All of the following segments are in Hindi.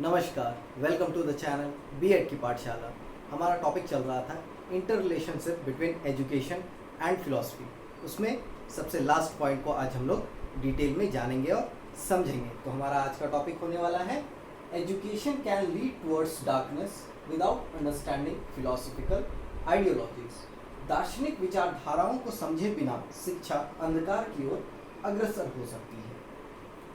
नमस्कार, welcome to the channel BEd की पाठशाला। हमारा टॉपिक चल रहा था inter relationship between education and philosophy. उसमें सबसे लास्ट पॉइंट को आज हम लोग डिटेल में जानेंगे और समझेंगे। तो हमारा आज का टॉपिक होने वाला है education can lead towards darkness without understanding philosophical ideologies. दार्शनिक विचारधाराओं को समझे बिना शिक्षा अंधकार की ओर अग्रसर हो सकती है।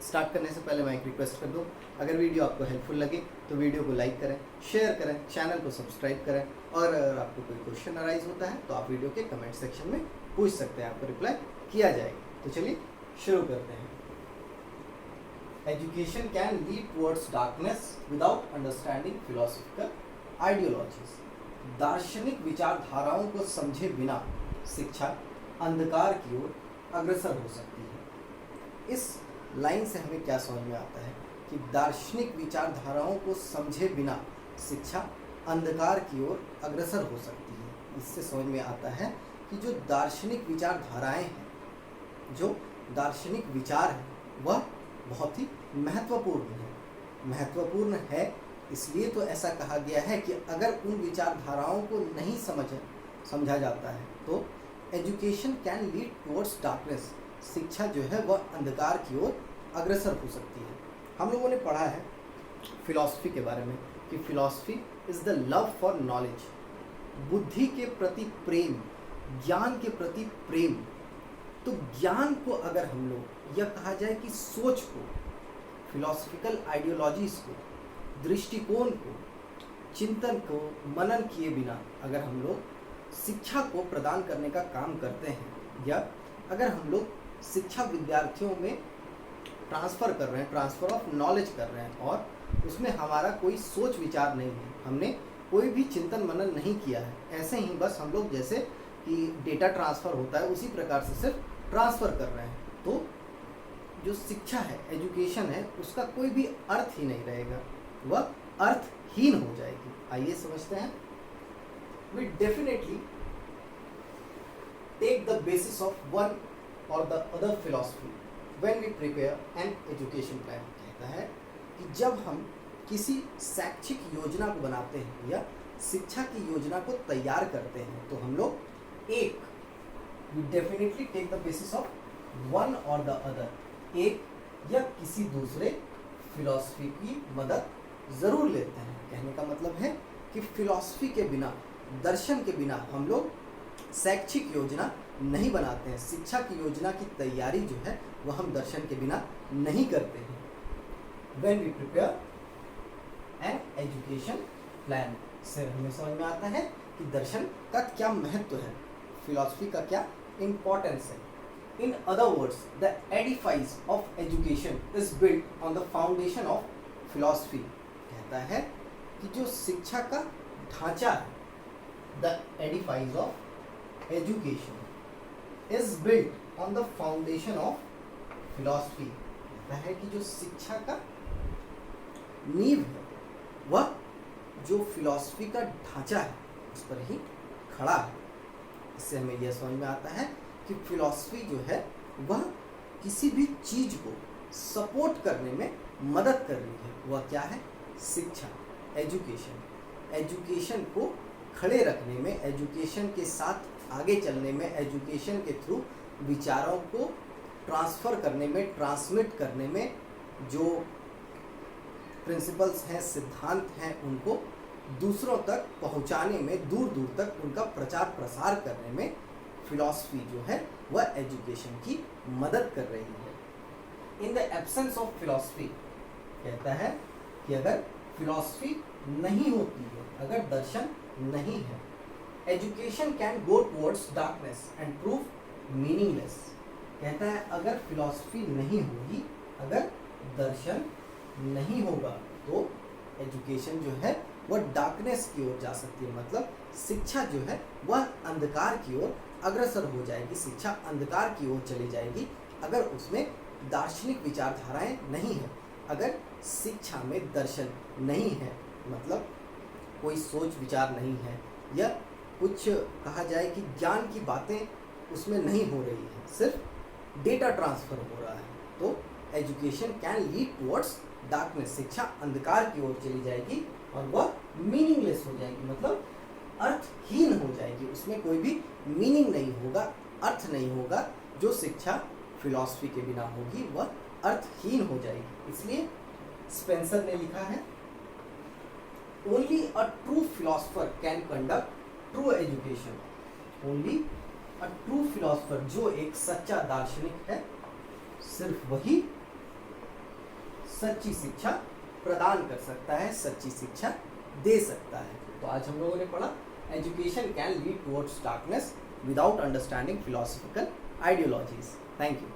स्टार्ट करने से पहले मैं एक रिक्वेस्ट कर दूं, अगर वीडियो आपको हेल्पफुल लगे तो वीडियो को लाइक करें, शेयर करें, चैनल को सब्सक्राइब करें और अगर आपको कोई क्वेश्चन अराइज होता है तो आप वीडियो के कमेंट सेक्शन में पूछ सकते हैं, आपको रिप्लाई किया जाएगा। तो चलिए शुरू करते हैं। Education can lead towards darkness without understanding philosophical ideologies. दार्शनिक विचारधाराओं को समझे बिना शिक्षा अंधकार की ओर अग्रसर हो सकती है। इस लाइन से हमें क्या समझ में आता है कि दार्शनिक विचारधाराओं को समझे बिना शिक्षा अंधकार की ओर अग्रसर हो सकती है। इससे समझ में आता है कि जो दार्शनिक विचारधाराएं हैं, जो दार्शनिक विचार है, वह बहुत ही महत्वपूर्ण है। इसलिए तो ऐसा कहा गया है कि अगर उन विचारधाराओं को नहीं समझा जाता है तो education can lead towards darkness, शिक्षा जो है वह अंधकार की ओर अग्रसर हो सकती है। हम लोगों ने पढ़ा है फिलॉसफी के बारे में कि philosophy is the love for knowledge, बुद्धि के प्रति प्रेम, ज्ञान के प्रति प्रेम। तो ज्ञान को अगर हम लोग, यह कहा जाए कि सोच को, फिलॉसफिकल आइडियोलॉजीज को, दृष्टिकोण को, चिंतन को मनन किए बिना अगर हम लोग शिक्षा को प्रदान करने का काम करते हैं, या अगर हम लोग शिक्षा विद्यार्थियों में ट्रांसफ़र कर रहे हैं, ट्रांसफ़र ऑफ नॉलेज कर रहे हैं और उसमें हमारा कोई सोच विचार नहीं है, हमने कोई भी चिंतन मनन नहीं किया है, ऐसे ही बस हम लोग जैसे कि डेटा ट्रांसफ़र होता है उसी प्रकार से सिर्फ ट्रांसफ़र कर रहे हैं, तो जो शिक्षा है, एजुकेशन है, उसका कोई भी अर्थ ही नहीं रहेगा, वह अर्थहीन हो जाएगी। आइए समझते हैं। We definitely take the basis of one और the other philosophy when we prepare an education plan. कहता है कि जब हम किसी शैक्षिक योजना को बनाते हैं या शिक्षा की योजना को तैयार करते हैं तो हम लोग we definitely take the basis of one और द अदर, एक या किसी दूसरे फिलॉसफी की मदद ज़रूर लेते हैं। कहने का मतलब है कि फिलॉसफी के बिना, दर्शन के बिना हम लोग शैक्षिक योजना नहीं बनाते हैं। शिक्षा की योजना की तैयारी जो है वह हम दर्शन के बिना नहीं करते हैं। When we prepare an education plan से हमें समझ में आता है कि दर्शन का क्या महत्व है, फिलॉसफी का क्या इम्पोर्टेंस है। In other words, the edifice of education is built on the foundation of philosophy। कहता है कि जो शिक्षा का ढांचा है, the edifice of education is built on the foundation of philosophy। कहता है कि जो शिक्षा का नींव है वह जो फिलॉसफी का ढांचा है उस पर ही खड़ा है। इससे हमें यह समझ में आता है कि फिलॉसफी जो है वह किसी भी चीज़ को सपोर्ट करने में मदद कर रही है। वह क्या है? शिक्षा, एजुकेशन को खड़े रखने में, एजुकेशन के साथ आगे चलने में, एजुकेशन के थ्रू विचारों को ट्रांसफ़र करने में, ट्रांसमिट करने में, जो प्रिंसिपल्स हैं, सिद्धांत हैं, उनको दूसरों तक पहुंचाने में, दूर दूर तक उनका प्रचार प्रसार करने में फिलॉसफी जो है वह एजुकेशन की मदद कर रही है। In the absence of philosophy, कहता है कि अगर फिलॉसफी नहीं होती है, अगर दर्शन नहीं है, education can go towards darkness and prove meaningless. कहता है अगर फिलॉसफी नहीं होगी, अगर दर्शन नहीं होगा तो एजुकेशन जो है वह डार्कनेस की ओर जा सकती है। मतलब शिक्षा जो है वह अंधकार की ओर अग्रसर हो जाएगी, शिक्षा अंधकार की ओर चली जाएगी अगर उसमें दार्शनिक विचारधाराएं नहीं है, अगर शिक्षा में दर्शन नहीं है, मतलब कोई सोच विचार नहीं है, या कुछ कहा जाए कि ज्ञान की बातें उसमें नहीं हो रही है, सिर्फ डेटा ट्रांसफ़र हो रहा है, तो education can lead towards darkness, शिक्षा अंधकार की ओर चली जाएगी और वह मीनिंगलेस हो जाएगी, मतलब अर्थहीन हो जाएगी, उसमें कोई भी मीनिंग नहीं होगा, अर्थ नहीं होगा। जो शिक्षा फिलॉसफी के बिना होगी वह अर्थहीन हो जाएगी। इसलिए स्पेंसर ने लिखा है, only a true philosopher can conduct true education. Only a true philosopher, जो एक सच्चा दार्शनिक है, सिर्फ वही सच्ची शिक्षा प्रदान कर सकता है, सच्ची शिक्षा दे सकता है। तो आज हम लोगों ने पढ़ा education can lead towards darkness without understanding philosophical ideologies. Thank you.